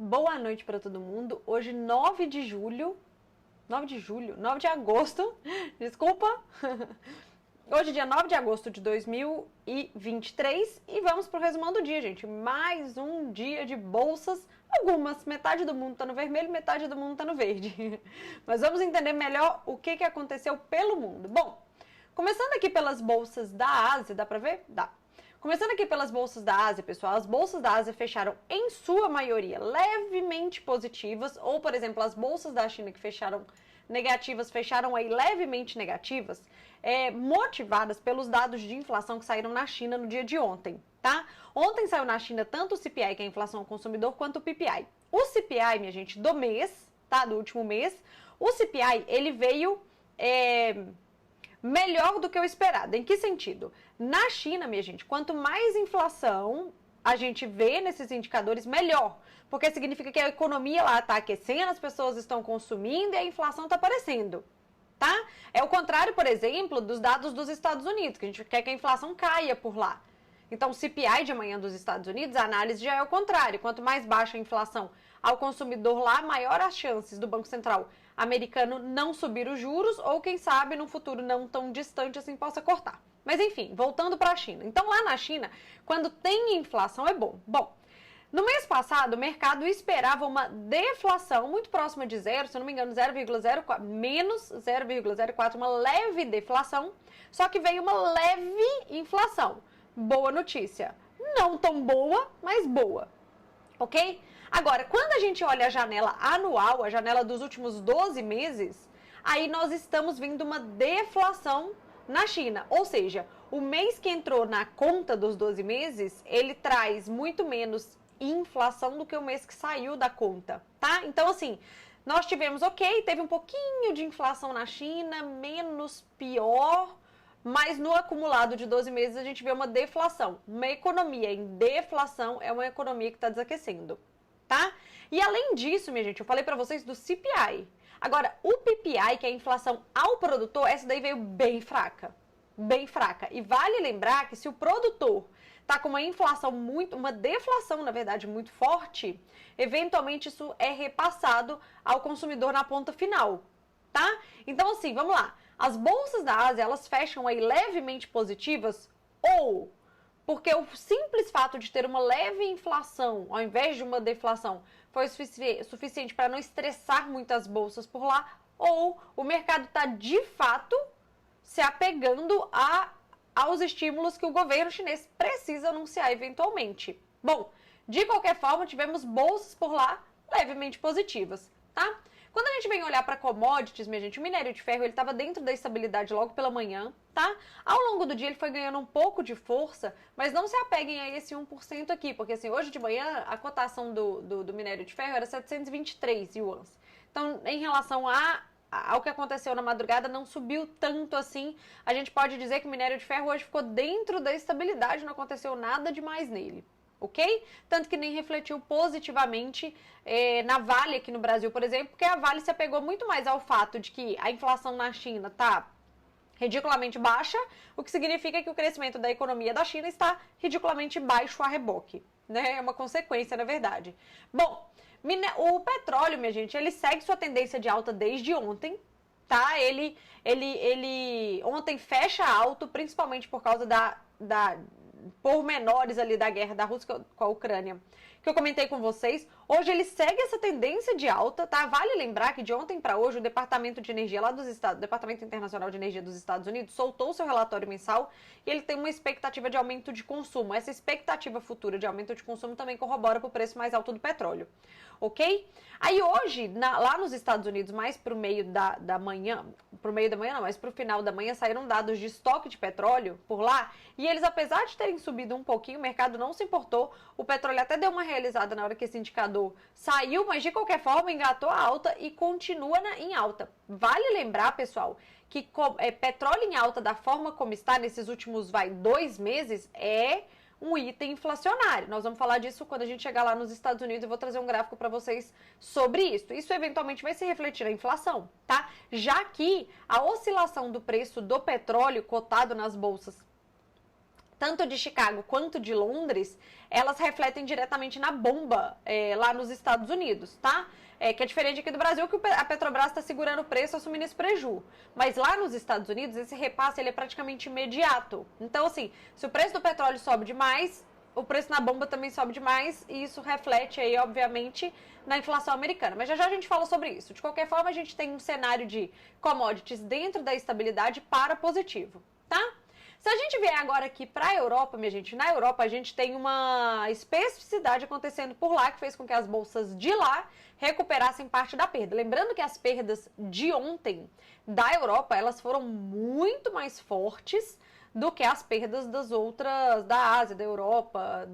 Boa noite para todo mundo. Hoje, 9 de agosto, desculpa. Hoje, dia 9 de agosto de 2023 e vamos pro resumão do dia, gente. Mais um dia de bolsas, algumas, metade do mundo tá no vermelho, metade do mundo tá no verde. Mas vamos entender melhor o que aconteceu pelo mundo. Bom, começando aqui pelas bolsas da Ásia, dá pra ver? Dá. Começando aqui pelas bolsas da Ásia, pessoal, as bolsas da Ásia fecharam, em sua maioria, levemente positivas, ou, por exemplo, as bolsas da China que fecharam negativas, fecharam aí levemente negativas, motivadas pelos dados de inflação que saíram na China no dia de ontem, tá? Ontem saiu na China tanto o CPI, que é a inflação ao consumidor, quanto o PPI. O CPI, minha gente, do mês, tá? Do último mês, o CPI, ele veio melhor do que o esperado. Em que sentido? Na China, minha gente, quanto mais inflação a gente vê nesses indicadores, melhor. Porque significa que a economia lá está aquecendo, as pessoas estão consumindo e a inflação está aparecendo. Tá? É o contrário, por exemplo, dos dados dos Estados Unidos, que a gente quer que a inflação caia por lá. Então, o CPI de amanhã dos Estados Unidos, a análise já é o contrário. Quanto mais baixa a inflação ao consumidor lá, maior as chances do Banco Central americano não subir os juros ou, quem sabe, no futuro não tão distante assim, possa cortar. Mas, enfim, voltando para a China. Então, lá na China, quando tem inflação, é bom. Bom, no mês passado, o mercado esperava uma deflação muito próxima de zero, se eu não me engano, 0,04, menos 0,04, uma leve deflação, só que veio uma leve inflação. Boa notícia. Não tão boa, mas boa. Ok? Agora, quando a gente olha a janela anual, a janela dos últimos 12 meses, aí nós estamos vendo uma deflação na China. Ou seja, o mês que entrou na conta dos 12 meses, ele traz muito menos inflação do que o mês que saiu da conta, tá? Então, assim, nós tivemos, teve um pouquinho de inflação na China, menos pior, mas no acumulado de 12 meses a gente vê uma deflação. Uma economia em deflação é uma economia que está desaquecendo, tá? E além disso, minha gente, eu falei para vocês do CPI. Agora, o PPI, que é a inflação ao produtor, essa daí veio bem fraca. Bem fraca. E vale lembrar que se o produtor tá com uma inflação uma deflação, na verdade, muito forte, eventualmente isso é repassado ao consumidor na ponta final, tá? Então, assim, vamos lá. As bolsas da Ásia, elas fecham aí levemente positivas ou porque o simples fato de ter uma leve inflação, ao invés de uma deflação, foi suficiente para não estressar muitas bolsas por lá, ou o mercado está de fato se apegando aos estímulos que o governo chinês precisa anunciar eventualmente. Bom, de qualquer forma, tivemos bolsas por lá levemente positivas, tá? Quando a gente vem olhar para commodities, minha gente, o minério de ferro ele estava dentro da estabilidade logo pela manhã, tá? Ao longo do dia ele foi ganhando um pouco de força, mas não se apeguem a esse 1% aqui, porque assim, hoje de manhã a cotação do minério de ferro era 723 yuans. Então, em relação ao que aconteceu na madrugada, não subiu tanto assim. A gente pode dizer que o minério de ferro hoje ficou dentro da estabilidade, não aconteceu nada demais nele. Ok? Tanto que nem refletiu positivamente na Vale aqui no Brasil, por exemplo, porque a Vale se apegou muito mais ao fato de que a inflação na China está ridiculamente baixa, o que significa que o crescimento da economia da China está ridiculamente baixo a reboque, né? É uma consequência, na verdade. Bom, o petróleo, minha gente, ele segue sua tendência de alta desde ontem, tá? Ele ontem fecha alto, principalmente por causa pormenores ali da guerra da Rússia com a Ucrânia, que eu comentei com vocês. Hoje ele segue essa tendência de alta, tá? Vale lembrar que de ontem para hoje o Departamento de Energia lá dos Estados, Departamento Internacional de Energia dos Estados Unidos soltou seu relatório mensal e ele tem uma expectativa de aumento de consumo. Essa expectativa futura de aumento de consumo também corrobora para o preço mais alto do petróleo, ok? Aí hoje, lá nos Estados Unidos, mais pro meio da manhã, mas pro final da manhã saíram dados de estoque de petróleo por lá e eles, apesar de terem subido um pouquinho, o mercado não se importou, o petróleo até deu uma realizada na hora que esse indicador saiu, mas de qualquer forma engatou a alta e continua em alta. Vale lembrar, pessoal, que petróleo em alta da forma como está nesses últimos 2 meses é um item inflacionário. Nós vamos falar disso quando a gente chegar lá nos Estados Unidos. Eu vou trazer um gráfico para vocês sobre isso. Isso eventualmente vai se refletir na inflação, tá? Já que a oscilação do preço do petróleo cotado nas bolsas tanto de Chicago quanto de Londres, elas refletem diretamente na bomba lá nos Estados Unidos, tá? Que é diferente aqui do Brasil, que a Petrobras está segurando o preço, assumindo esse preju. Mas lá nos Estados Unidos, esse repasse ele é praticamente imediato. Então, assim, se o preço do petróleo sobe demais, o preço na bomba também sobe demais, e isso reflete aí, obviamente, na inflação americana. Mas já já a gente fala sobre isso. De qualquer forma, a gente tem um cenário de commodities dentro da estabilidade para positivo, tá? Se a gente vier agora aqui para a Europa, minha gente, na Europa a gente tem uma especificidade acontecendo por lá que fez com que as bolsas de lá recuperassem parte da perda. Lembrando que as perdas de ontem da Europa, elas foram muito mais fortes do que as perdas das outras, da Ásia, da Europa,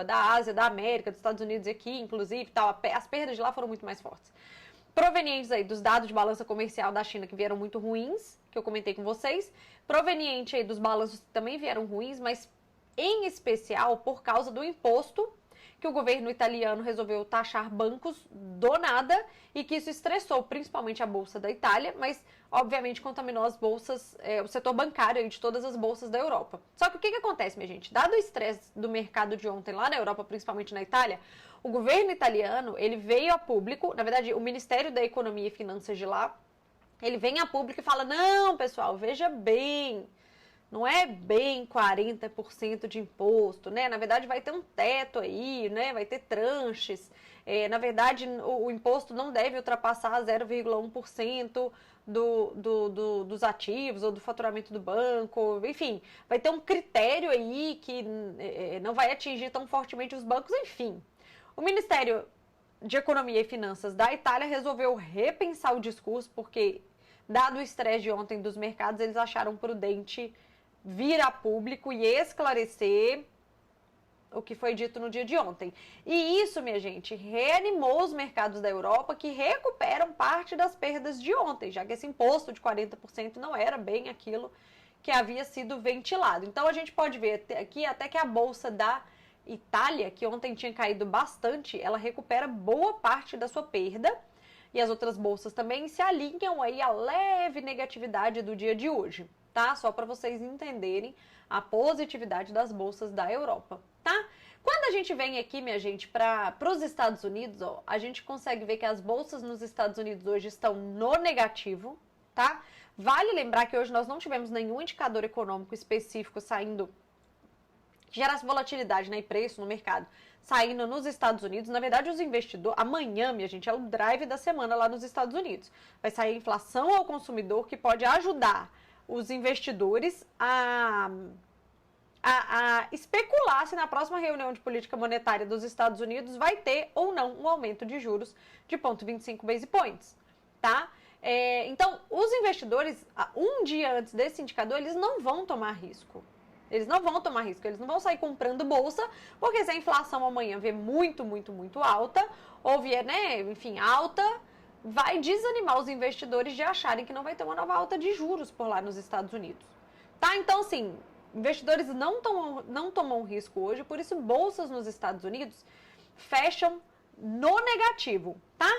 da Ásia, da América, dos Estados Unidos aqui, inclusive, tal. As perdas de lá foram muito mais fortes. Provenientes aí dos dados de balança comercial da China que vieram muito ruins, que eu comentei com vocês, proveniente aí dos balanços que também vieram ruins, mas em especial por causa do imposto que o governo italiano resolveu taxar bancos do nada e que isso estressou principalmente a bolsa da Itália, mas obviamente contaminou as bolsas, o setor bancário aí de todas as bolsas da Europa. Só que o que acontece, minha gente? Dado o estresse do mercado de ontem lá na Europa, principalmente na Itália, o governo italiano, ele veio a público, na verdade, o Ministério da Economia e Finanças de lá, ele vem a público e fala, não, pessoal, veja bem, não é bem 40% de imposto, né? Na verdade, vai ter um teto aí, né? Vai ter tranches. Na verdade, o imposto não deve ultrapassar 0,1% dos ativos ou do faturamento do banco. Enfim, vai ter um critério aí que não vai atingir tão fortemente os bancos. Enfim, o Ministério de Economia e Finanças da Itália resolveu repensar o discurso porque, dado o estresse de ontem dos mercados, eles acharam prudente vir a público e esclarecer o que foi dito no dia de ontem. E isso, minha gente, reanimou os mercados da Europa que recuperam parte das perdas de ontem, já que esse imposto de 40% não era bem aquilo que havia sido ventilado. Então a gente pode ver aqui até que a bolsa da Itália, que ontem tinha caído bastante, ela recupera boa parte da sua perda e as outras bolsas também se alinham aí à leve negatividade do dia de hoje, tá? Só para vocês entenderem a positividade das bolsas da Europa, tá? Quando a gente vem aqui, minha gente, para os Estados Unidos, ó, a gente consegue ver que as bolsas nos Estados Unidos hoje estão no negativo, tá? Vale lembrar que hoje nós não tivemos nenhum indicador econômico específico saindo que gerasse volatilidade, né, e preço no mercado, saindo nos Estados Unidos. Na verdade, os investidores, amanhã, minha gente, é o drive da semana lá nos Estados Unidos. Vai sair a inflação ao consumidor, que pode ajudar os investidores a especular se na próxima reunião de política monetária dos Estados Unidos vai ter ou não um aumento de juros de 0,25 base points, tá? Então, os investidores, um dia antes desse indicador, eles não vão tomar risco. Eles não vão tomar risco, eles não vão sair comprando bolsa, porque se a inflação amanhã vier muito, muito, muito alta, ou vier, né, enfim, alta, vai desanimar os investidores de acharem que não vai ter uma nova alta de juros por lá nos Estados Unidos. Tá? Então, assim, investidores não tomam risco hoje, por isso bolsas nos Estados Unidos fecham no negativo, tá?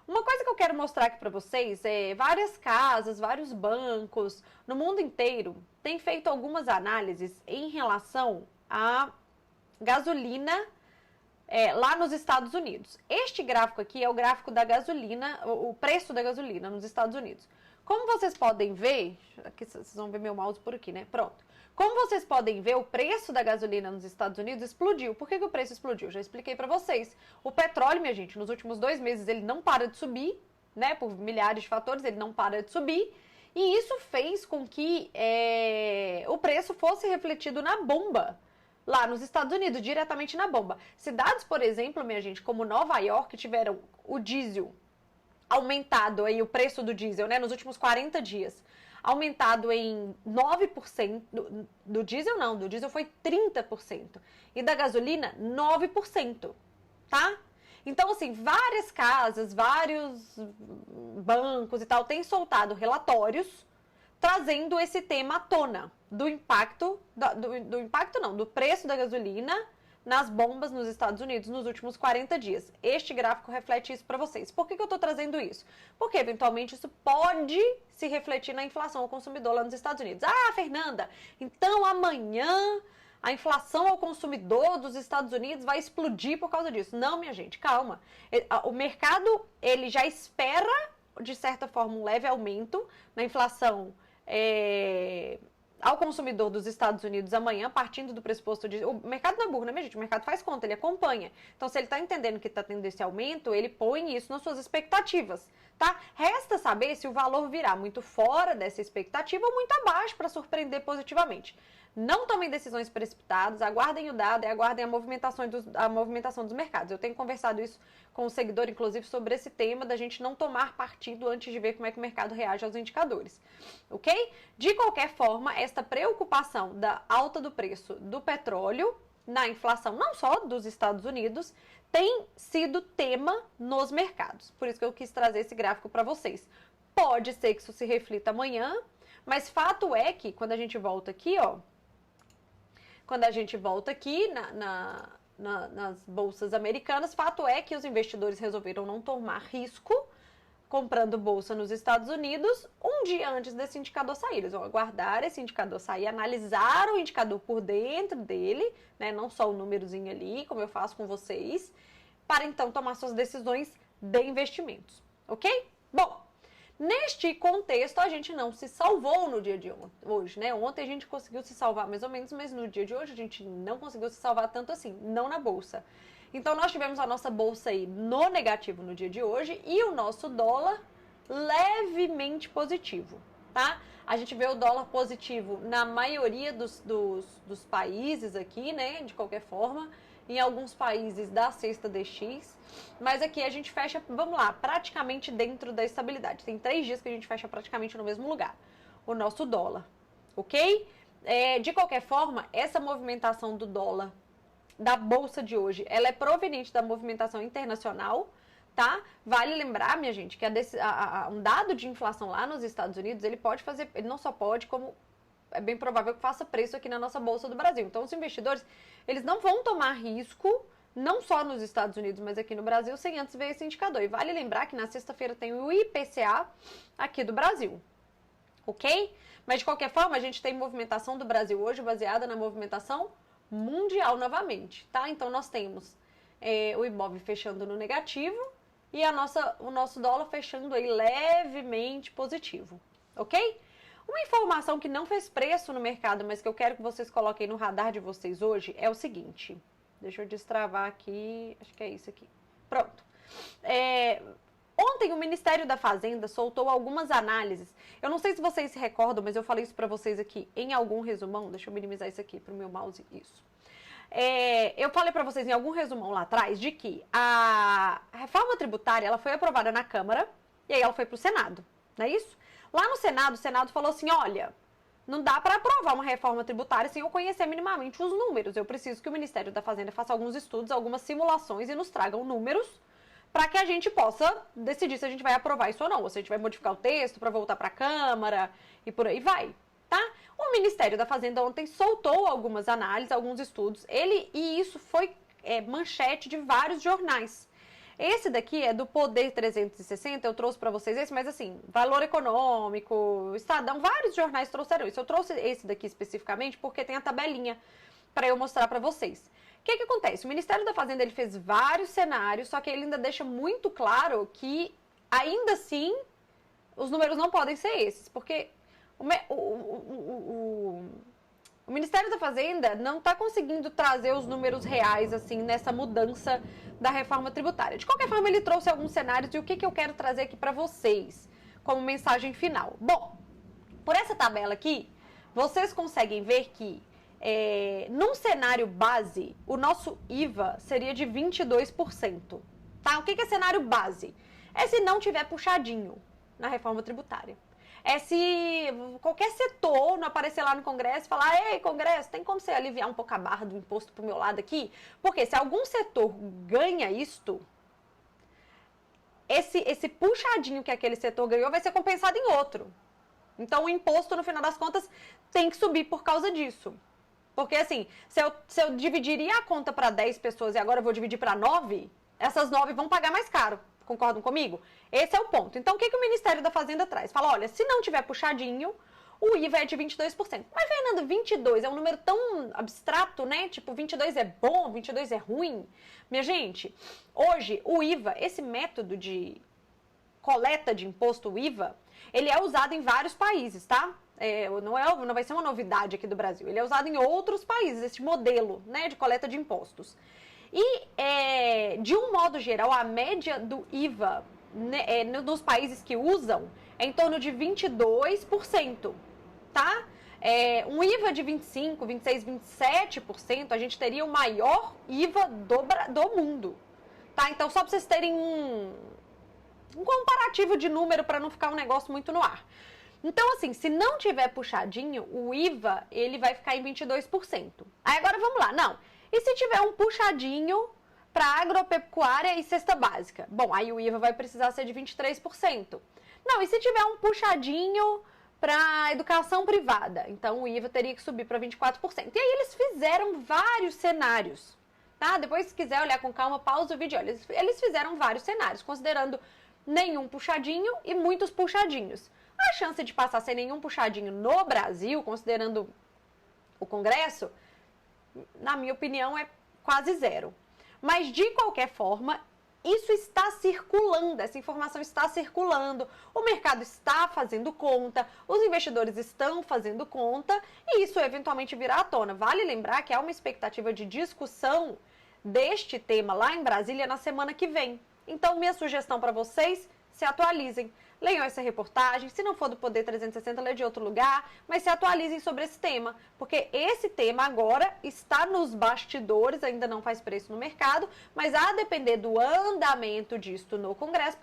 Uma coisa que eu quero mostrar aqui para vocês é várias casas, vários bancos no mundo inteiro têm feito algumas análises em relação à gasolina lá nos Estados Unidos. Este gráfico aqui é o gráfico da gasolina, o preço da gasolina nos Estados Unidos. Como vocês podem ver, aqui vocês vão ver meu mouse por aqui, né? Pronto. Como vocês podem ver, o preço da gasolina nos Estados Unidos explodiu. Por que o preço explodiu? Já expliquei para vocês. O petróleo, minha gente, nos últimos 2 meses ele não para de subir, né? Por milhares de fatores, ele não para de subir. E isso fez com que o preço fosse refletido na bomba, lá nos Estados Unidos, diretamente na bomba. Cidades, por exemplo, minha gente, como Nova York, tiveram o diesel aumentado, aí o preço do diesel, né? Nos últimos 40 dias. Aumentado em 9%, do diesel não, do diesel foi 30%, e da gasolina 9%, tá? Então, assim, várias casas, vários bancos e tal têm soltado relatórios trazendo esse tema à tona, do impacto, do preço da gasolina nas bombas nos Estados Unidos nos últimos 40 dias. Este gráfico reflete isso para vocês. Por que eu estou trazendo isso? Porque, eventualmente, isso pode se refletir na inflação ao consumidor lá nos Estados Unidos. Ah, Fernanda, então amanhã a inflação ao consumidor dos Estados Unidos vai explodir por causa disso. Não, minha gente, calma. O mercado, ele já espera, de certa forma, um leve aumento na inflação ao consumidor dos Estados Unidos amanhã, partindo do pressuposto de... O mercado não é burro, né, minha gente? O mercado faz conta, ele acompanha. Então, se ele está entendendo que está tendo esse aumento, ele põe isso nas suas expectativas, tá? Resta saber se o valor virá muito fora dessa expectativa ou muito abaixo para surpreender positivamente. Não tomem decisões precipitadas, aguardem o dado e aguardem a movimentação dos mercados. Eu tenho conversado isso com o seguidor, inclusive, sobre esse tema da gente não tomar partido antes de ver como é que o mercado reage aos indicadores, ok? De qualquer forma, esta preocupação da alta do preço do petróleo na inflação, não só dos Estados Unidos, tem sido tema nos mercados. Por isso que eu quis trazer esse gráfico para vocês. Pode ser que isso se reflita amanhã, mas fato é que, quando a gente volta aqui, ó, quando a gente volta aqui nas bolsas americanas, fato é que os investidores resolveram não tomar risco comprando bolsa nos Estados Unidos um dia antes desse indicador sair. Eles vão aguardar esse indicador sair, analisar o indicador por dentro dele, né, não só o númerozinho ali, como eu faço com vocês, para então tomar suas decisões de investimentos, ok? Bom, neste contexto, a gente não se salvou no dia de hoje, né? Ontem a gente conseguiu se salvar mais ou menos, mas no dia de hoje a gente não conseguiu se salvar tanto assim, não na bolsa. Então, nós tivemos a nossa bolsa aí no negativo no dia de hoje e o nosso dólar levemente positivo, tá? A gente vê o dólar positivo na maioria dos países aqui, né? De qualquer forma, em alguns países da cesta DX, mas aqui a gente fecha, vamos lá, praticamente dentro da estabilidade. Tem 3 dias que a gente fecha praticamente no mesmo lugar, o nosso dólar, ok? De qualquer forma, essa movimentação do dólar da bolsa de hoje, ela é proveniente da movimentação internacional, tá? Vale lembrar, minha gente, que um dado de inflação lá nos Estados Unidos, ele não só pode, como é bem provável que faça preço aqui na nossa bolsa do Brasil. Então, os investidores, eles não vão tomar risco, não só nos Estados Unidos, mas aqui no Brasil, sem antes ver esse indicador. E vale lembrar que na sexta-feira tem o IPCA aqui do Brasil, ok? Mas, de qualquer forma, a gente tem movimentação do Brasil hoje baseada na movimentação mundial novamente, tá? Então, nós temos o Ibov fechando no negativo e o nosso dólar fechando aí levemente positivo, ok? Uma informação que não fez preço no mercado, mas que eu quero que vocês coloquem no radar de vocês hoje é o seguinte. Deixa eu destravar aqui, acho que é isso aqui. Pronto. Ontem o Ministério da Fazenda soltou algumas análises. Eu não sei se vocês se recordam, mas eu falei isso para vocês aqui em algum resumão. Deixa eu minimizar isso aqui para o meu mouse. Isso. Eu falei para vocês em algum resumão lá atrás de que a reforma tributária ela foi aprovada na Câmara e aí ela foi para o Senado, não é isso? Lá no Senado, o Senado falou assim, olha, não dá para aprovar uma reforma tributária sem eu conhecer minimamente os números. Eu preciso que o Ministério da Fazenda faça alguns estudos, algumas simulações e nos tragam números para que a gente possa decidir se a gente vai aprovar isso ou não, ou se a gente vai modificar o texto para voltar para a Câmara e por aí vai, tá? O Ministério da Fazenda ontem soltou algumas análises, alguns estudos, e isso foi manchete de vários jornais. Esse daqui é do Poder 360, eu trouxe para vocês esse, mas assim, Valor Econômico, Estadão, vários jornais trouxeram isso. Eu trouxe esse daqui especificamente porque tem a tabelinha para eu mostrar para vocês. O que acontece? O Ministério da Fazenda ele fez vários cenários, só que ele ainda deixa muito claro que, ainda assim, os números não podem ser esses, porque o Ministério da Fazenda não está conseguindo trazer os números reais, assim, nessa mudança da reforma tributária. De qualquer forma, ele trouxe alguns cenários e o que eu quero trazer aqui para vocês como mensagem final. Bom, por essa tabela aqui, vocês conseguem ver que num cenário base, o nosso IVA seria de 22%. Tá? O que é cenário base? É se não tiver puxadinho na reforma tributária. É se qualquer setor não aparecer lá no Congresso e falar, ei, Congresso, tem como você aliviar um pouco a barra do imposto pro meu lado aqui? Porque se algum setor ganha isto, esse puxadinho que aquele setor ganhou vai ser compensado em outro. Então, o imposto, no final das contas, tem que subir por causa disso. Porque, assim, se eu dividiria a conta para 10 pessoas e agora eu vou dividir para 9, essas 9 vão pagar mais caro. Concordam comigo? Esse é o ponto. Então, o que o Ministério da Fazenda traz? Fala, olha, se não tiver puxadinho, o IVA é de 22%. Mas, Fernanda, 22 é um número tão abstrato, né? Tipo, 22 é bom, 22 é ruim. Minha gente, hoje o IVA, esse método de coleta de imposto, o IVA, ele é usado em vários países, tá? Não vai ser uma novidade aqui do Brasil. Ele é usado em outros países, esse modelo, né, de coleta de impostos. E, de um modo geral, a média do IVA, né, nos países que usam é em torno de 22%, tá? Um IVA de 25%, 26%, 27%, a gente teria o maior IVA do mundo, tá? Então, só para vocês terem um comparativo de número para não ficar um negócio muito no ar. Então, assim, se não tiver puxadinho, o IVA, ele vai ficar em 22%. Aí, agora vamos lá. Não. E se tiver um puxadinho para agropecuária e cesta básica? Bom, aí o IVA vai precisar ser de 23%. Não, e se tiver um puxadinho para educação privada? Então, o IVA teria que subir para 24%. E aí, eles fizeram vários cenários, tá? Depois, se quiser olhar com calma, pausa o vídeo. Olha, eles fizeram vários cenários, considerando nenhum puxadinho e muitos puxadinhos. A chance de passar sem nenhum puxadinho no Brasil, considerando o Congresso, na minha opinião, é quase zero. Mas, de qualquer forma, isso está circulando, essa informação está circulando, o mercado está fazendo conta, os investidores estão fazendo conta e isso eventualmente virá à tona. Vale lembrar que há uma expectativa de discussão deste tema lá em Brasília na semana que vem. Então, minha sugestão para vocês, se atualizem. Leiam essa reportagem, se não for do Poder 360, lê de outro lugar, mas se atualizem sobre esse tema, porque esse tema agora está nos bastidores, ainda não faz preço no mercado, mas a depender do andamento disto no Congresso,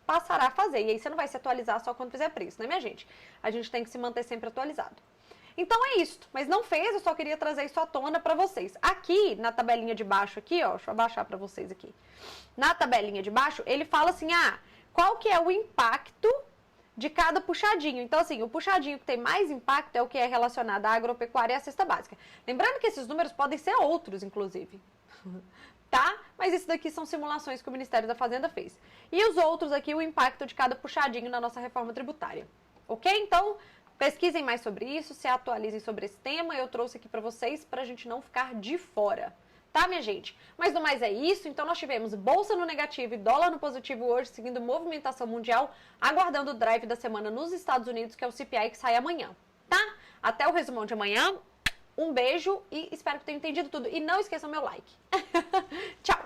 passará a fazer. E aí você não vai se atualizar só quando fizer preço, né, minha gente? A gente tem que se manter sempre atualizado. Então é isso, mas não fez, eu só queria trazer isso à tona para vocês. Aqui, na tabelinha de baixo aqui, ó, deixa eu abaixar para vocês aqui. Na tabelinha de baixo, ele fala assim, qual que é o impacto de cada puxadinho. Então, assim, o puxadinho que tem mais impacto é o que é relacionado à agropecuária e à cesta básica. Lembrando que esses números podem ser outros, inclusive, tá? Mas isso daqui são simulações que o Ministério da Fazenda fez. E os outros aqui, o impacto de cada puxadinho na nossa reforma tributária. Ok? Então, pesquisem mais sobre isso, se atualizem sobre esse tema. Eu trouxe aqui para vocês, para a gente não ficar de fora. Tá, minha gente? Mas no mais é isso. Então, nós tivemos bolsa no negativo e dólar no positivo hoje, seguindo movimentação mundial, aguardando o drive da semana nos Estados Unidos, que é o CPI que sai amanhã, tá? Até o resumão de amanhã. Um beijo e espero que tenham entendido tudo. E não esqueçam meu like. Tchau!